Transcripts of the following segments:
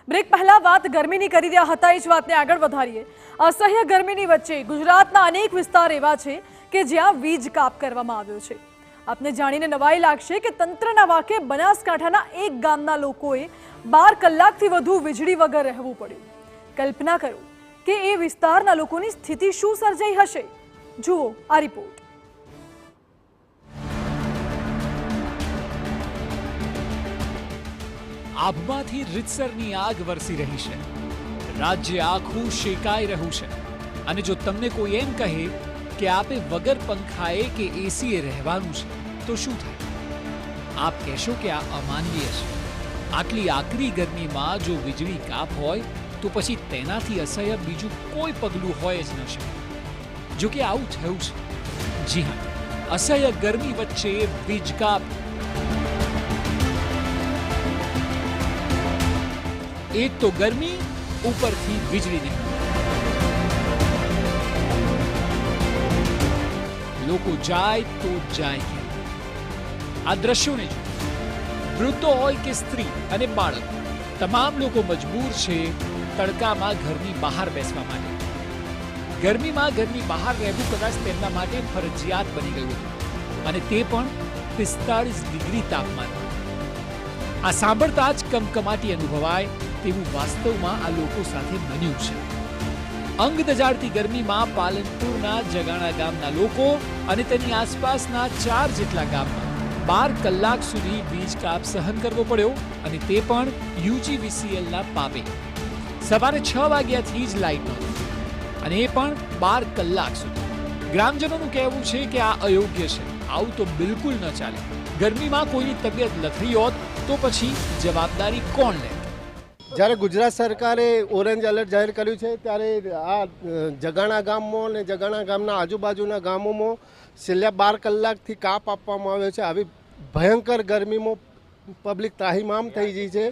Break પહેલા વાત ગરમીની કરી રહ્યા હતા, એ જ વાતને આગળ વધારીએ। અસહ્ય ગરમીની વચ્ચે ગુજરાતના અનેક વિસ્તાર એવા છે કે જ્યાં વીજ કાપ કરવામાં આવ્યો છે। આપને જાણીને નવાઈ લાગશે કે તંત્રના વાકે બનાસકાંઠાના એક ગામના લોકોએ 12 કલાકથી વધુ વીજળી વગર રહેવું પડ્યું। કલ્પના કરો કે એ વિસ્તારના લોકોની સ્થિતિ શું સર્જાઈ હશે। જુઓ આ રિપોર્ટ। આભમાંથી રીતસરની આગ વરસી રહી છે, રાજ્ય આખું શેકાઈ રહ્યું છે, અને જો તમને કોઈ એમ કહે કે આપે વગર પંખાએ કે એસીએ રહેવાનું છે તો શું થાય? આપ કહેશો કે આ અમાનવીય છે। આટલી આકરી ગરમીમાં જો વીજળી કાપ હોય તો પછી તેનાથી અસહ્ય બીજું કોઈ પગલું હોય જ ન શકે। જો કે આવું થયું છે। જી હા, અસહ્ય ગરમી વચ્ચે વીજ કાપ। એક તો ગરમી, ઉપરથી વીજળી નહીં। લોકો જાય તો જાય ક્યાં? આ દ્રશ્યોને જો, વૃદ્ધો હોય કે સ્ત્રી અને બાળક, તમામ લોકો મજબૂર છે તડકામાં ઘરની બહાર બેસવા માટે। ગરમીમાં ઘરની બહાર રહેવું કદાચ તેમના માટે ફરજિયાત બની ગયું હતું, અને તે પણ 45 ડિગ્રી તાપમાન। આ સાંભળતા જ કમકમાટી અનુભવાય તેવું વાસ્તવમાં આ લોકો સાથે બન્યું છે। અંગ દજાડતી ગરમીમાં પાલનપુરના જગાણા ગામના લોકો અને તેની આસપાસના 4 જેટલા ગામમાં 12 કલાક સુધી વીજ કાપ સહન કરવો પડ્યો, અને તે પણ યુજીવીસીએલના પાપે। સવારે 6 વાગ્યાથી જ લાઇટ નહોતી, અને એ પણ 12 કલાક સુધી। ગ્રામજનોનું કહેવું છે કે આ અયોગ્ય છે, આવું તો બિલકુલ ન ચાલે। ગરમીમાં કોઈની તબિયત લથડી હોત તો પછી જવાબદારી કોણ લે? જ્યારે ગુજરાત સરકારે ઓરેન્જ એલર્ટ જાહેર કર્યું છે ત્યારે આ જગાણા ગામમાં અને જગાણા ગામના આજુબાજુના ગામોમાં છેલ્લા 12 કલાકથી કાપ આપવામાં આવ્યો છે। આવી ભયંકર ગરમીમાં પબ્લિક ત્રાહિમામ થઈ ગઈ છે,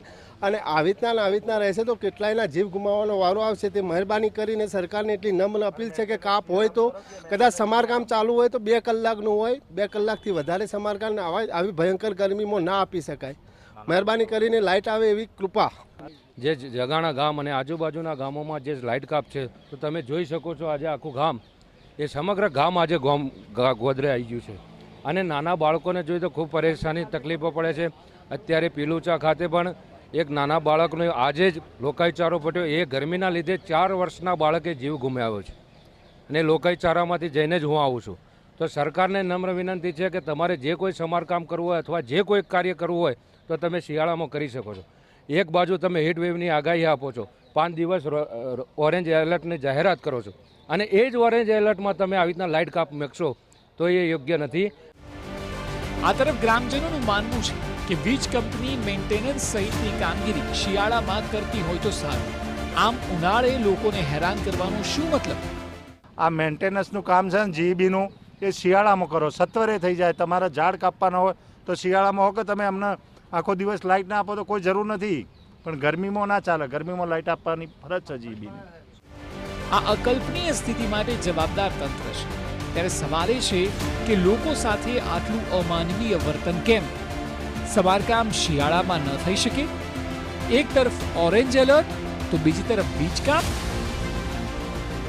અને આવી રીતના રહેશે તો કેટલાયના જીવ ગુમાવવાનો વારો આવશે। તે મહેરબાની કરીને સરકારને એટલી નમ્ર અપીલ છે કે કાપ હોય તો કદાચ સમારકામ ચાલુ હોય તો 2 કલાકનું હોય, 2 કલાકથી વધારે સમારકામ આવી ભયંકર ગરમીમાં ના આપી શકાય। મહેરબાની કરીને લાઇટ આવે એવી કૃપા। જે જગાણા ગામ અને આજુબાજુના ગામોમાં જે લાઇટ કાપ છે, તો તમે જોઈ શકો છો આજે આખું ગામ, એ સમગ્ર ગામ આજે ગોદરે આવી ગયું છે, અને નાના બાળકોને જોઈ તો ખૂબ પરેશાની તકલીફો પડે છે। અત્યારે પીલુચા ખાતે પણ એક નાના બાળકનો આજે જ લોકાઈ ચારો પટ્યો, એ ગરમીના લીધે 4 વર્ષના બાળકે જીવ ગુમાવ્યો છે, અને લોકાઈ ચારામાંથી જઈને જ હું આવું છું। તો સરકારને નમ્ર વિનંતી છે કે તમારે જે કોઈ સમારકામ કરવું હોય અથવા જે કોઈ કાર્ય કરવું હોય તો તમે શિયાળામાં કરી શકો છો। એક બાજુ તમે હીટ વેવની આગાહી આપો છો, 5 દિવસ ઓરેન્જ એલર્ટની જાહેરાત કરો છો, અને એ જ ઓરેન્જ એલર્ટમાં તમે આવી રીતના લાઇટ કાપ મૂકશો તો એ યોગ્ય નથી। આ તરફ ગ્રામજનોનું માનવું છે કે વીજ કંપની મેન્ટેનન્સ સહિતની કામગીરી શિયાળામાં કરતી હોય તો સારું। આમ ઉનાળે લોકોને હેરાન કરવાનો શું મતલબ? આ મેન્ટેનન્સનું કામ છે ને જીઈબીનું, એ શિયાળામાં કરો, સત્વરે થઈ જાય। તમારા ઝાડ કાપવાના હોય તો શિયાળામાં હો કે તમે અમને આખો દિવસ લાઇટ ના આપો તો કોઈ જરૂર નથી, પણ ગરમીમાં ના ચાલે। ગરમીમાં લાઇટ આપવાની ફરજ છે જીઈબીની। આ અકલ્પનીય સ્થિતિ માટે જવાબદાર તંત્ર છે, ત્યારે સવાલ એ છે કે લોકો સાથે આટલું અમાનવીય વર્તન કેમ? સમારકામ શિયાળામાં ન થઈ શકે? એક તરફ ઓરેન્જ એલર્ટ તો બીજી તરફ વીજ કાપ।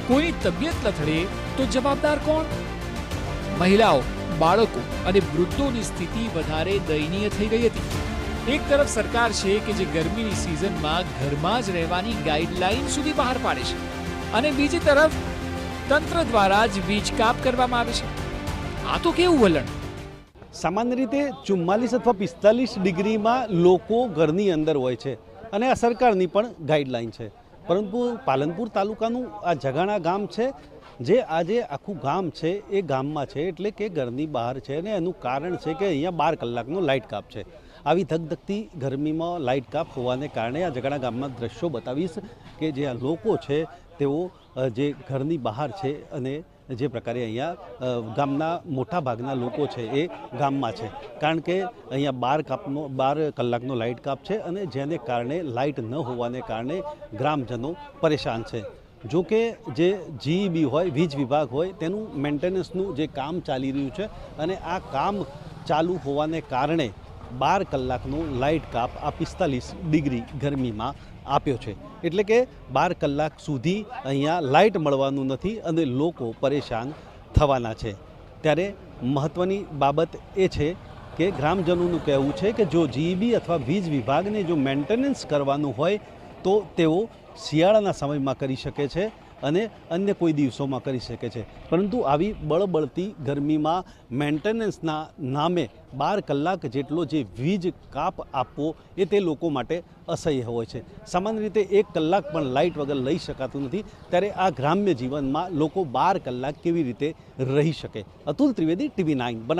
કોઈની તબિયત લથડે તો જવાબદાર કોણ? મહિલાઓ, બાળકો અને વૃદ્ધોની સ્થિતિ વધારે દયનીય થઈ ગઈ હતી। એક તરફ સરકાર છે કે જે ગરમીની સિઝનમાં ઘરમાં જ રહેવાની ગાઈડલાઈન સુધી બહાર પાડે છે, અને બીજી તરફ તંત્ર દ્વારા જ વીજ કાપ કરવામાં આવે છે। આ તો કેવું વલણ? સામાન્ય રીતે 44 અથવા 45 ડિગ્રીમાં લોકો ઘરની અંદર હોય છે, અને આ સરકારની પણ ગાઈડલાઈન છે। પરંતુ પાલનપુર તાલુકાનું આ જગાણા ગામ છે, જે આજે આખું ગામ છે એ ગામમાં છે એટલે કે ઘરની બહાર છે, અને એનું કારણ છે કે અહીંયા 12 કલાકનો લાઇટ કાપ છે। આવી ધગધગતી ગરમીમાં લાઇટ કાપ હોવાને કારણે આ જગાણા ગામના દ્રશ્યો બતાવીશ કે જે આ લોકો છે તેઓ જે ઘરની બહાર છે, અને જે પ્રકારે અહીંયા ગામના મોટા ભાગના લોકો છે એ ગામમાં છે, કારણ કે અહીંયા 12 કલાકનો લાઇટ કાપ છે, અને જેને કારણે લાઇટ ન હોવાને કારણે ગ્રામજનો પરેશાન છે। જો કે જે જીઈબી હોય, વીજ વિભાગ હોય, તેનું મેન્ટેનન્સનું જે કામ ચાલી રહ્યું છે, અને આ કામ ચાલુ હોવાને કારણે 12 કલાકનો લાઇટ કાપ આ 45 ડિગ્રી ગરમીમાં આપ્યો છે. એટલે કે 12 કલાક સુધી અહીંયા લાઇટ મળવાનું નથી અને લોકો પરેશાન થવાના છે. ત્યારે મહત્ત્વની બાબત એ છે કે ગ્રામજનોનું કહેવું છે કે જો જીઈબી અથવા વીજ વિભાગને જો મેન્ટેનન્સ કરવાનું હોય તો તેઓ શિયાળાના સમયમાં કરી શકે છે અને અન્ય કોઈ દિવસોમાં કરી શકે છે, પરંતુ આવી બળબળતી ગરમીમાં મેન્ટેનન્સના નામે 12 કલાક જેટલો જે વીજ કાપ આપવો એ તે લોકો માટે અસહ્ય હોય છે. સામાન્ય રીતે 1 કલાક પણ લાઇટ વગર લઈ શકાતું નથી. ત્યારે આ ગ્રામ્ય જીવનમાં લોકો 12 કલાક કેવી રીતે રહી શકે? અતુલ ત્રિવેદી, TV9 બનાસકાંઠા.